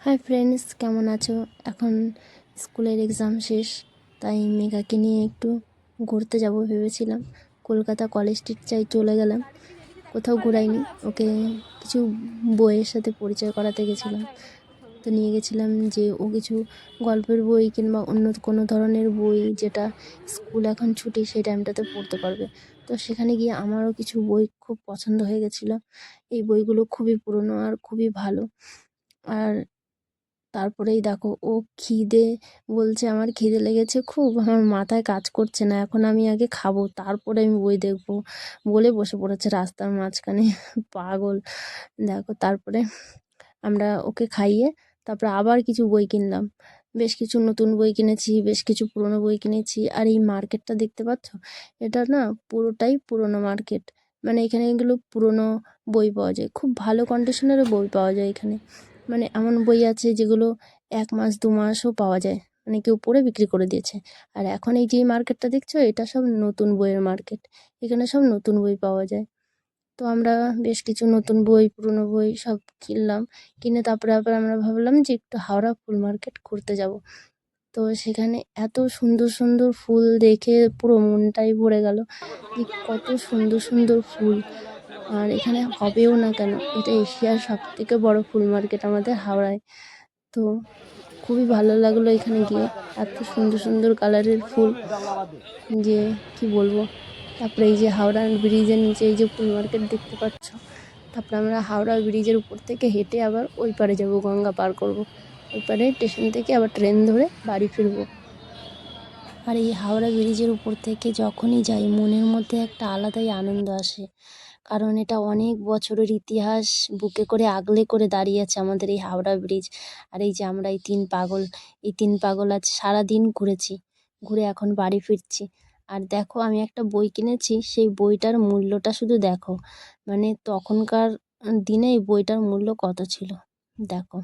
Hi friends, কেমন আছো? এখন স্কুলের এক্সাম শেষ, তাই মেঘাকে নিয়ে একটু ঘুরতে যাব ভেবেছিলাম। কলকাতা কলেজ স্ট্রিট চলে গেলাম। কোথাও ঘোরাইনি, ওকে কিছু বইয়ের সাথে পরিচয় করাতে গেছিলাম। তো নিয়ে গেছিলাম যে ও কিছু গল্পের বই কিংবা অন্য কোনো ধরনের বই যেটা স্কুল এখন ছুটি সেই টাইমটাতে পড়তে পারবে। তো সেখানে গিয়ে আমারও কিছু বই খুব পছন্দ হয়ে গেছিলো। এই বইগুলো খুবই পুরনো আর খুবই ভালো। আর তারপরেই দেখো ও খিদে বলছে, আমার খিদে লেগেছে খুব, আমার মাথায় কাজ করছে না, এখন আমি আগে খাবো তারপরে আমি বই দেখবো বলে বসে পড়েছে রাস্তার মাঝখানে। পাগল। দেখো তারপরে আমরা ওকে খাইয়ে তারপরে আবার কিছু বই কিনলাম। বেশ কিছু নতুন বই কিনেছি, বেশ কিছু পুরনো বই কিনেছি। আর এই মার্কেটটা দেখতে পাচ্ছ, এটা না পুরোটাই পুরনো মার্কেট। মানে এখানে এগুলো পুরনো বই পাওয়া যায়, খুব ভালো কন্ডিশনেরও বই পাওয়া যায় এখানে। মানে এমন বই আছে যেগুলো 1 মাস 2 মাসও পাওয়া যায়, মানে কেউ পড়ে বিক্রি করে দিয়েছে। আর এখন এই যে মার্কেটটা দেখছো, এটা সব নতুন বইয়ের মার্কেট। এখানে সব নতুন বই পাওয়া যায়। তো আমরা বেশ কিছু নতুন বই পুরনো বই সব কিনলাম। কিনে তারপরে আবার আমরা ভাবলাম যে একটু হাওড়া ফুল মার্কেট ঘুরতে যাব। তো সেখানে এত সুন্দর সুন্দর ফুল দেখে পুরো মনটাই ভরে গেল, যে কত সুন্দর সুন্দর ফুল। আর এখানে হবেও না কেন, এটা এশিয়ার সব থেকে বড় ফুল মার্কেট আমাদের হাওড়ায়। তো খুবই ভালো লাগলো এখানে গিয়ে, এত সুন্দর সুন্দর কালারের ফুল যে কি বলবো। তারপরে এই যে হাওড়া ব্রিজের নিচে এই যে ফুল মার্কেট দেখতে পাচ্ছ, তারপরে আমরা হাওড়া ব্রিজের উপর থেকে হেঁটে আবার ওই পারে যাব, গঙ্গা পার করব। ওই পারে স্টেশন থেকে আবার ট্রেন ধরে বাড়ি ফিরবো। আর এই হাওড়া ব্রিজের উপর থেকে যখনই যাই মনের মধ্যে একটা আলাদাই আনন্দ আসে, কারণ এটা অনেক বছরের ইতিহাস বুকে করে আগলে করে দাঁড়িয়ে আছে আমাদের এই হাওড়া ব্রিজ। আর এই যে আমরা এই তিন পাগল আজ সারাদিন ঘুরেছি, ঘুরে এখন বাড়ি ফিরছি। আর দেখো আমি একটা বই কিনেছি, সেই বইটার মূল্যটা শুধু দেখো। মানে তখনকার দিনে এই বইটার মূল্য কত ছিল দেখো।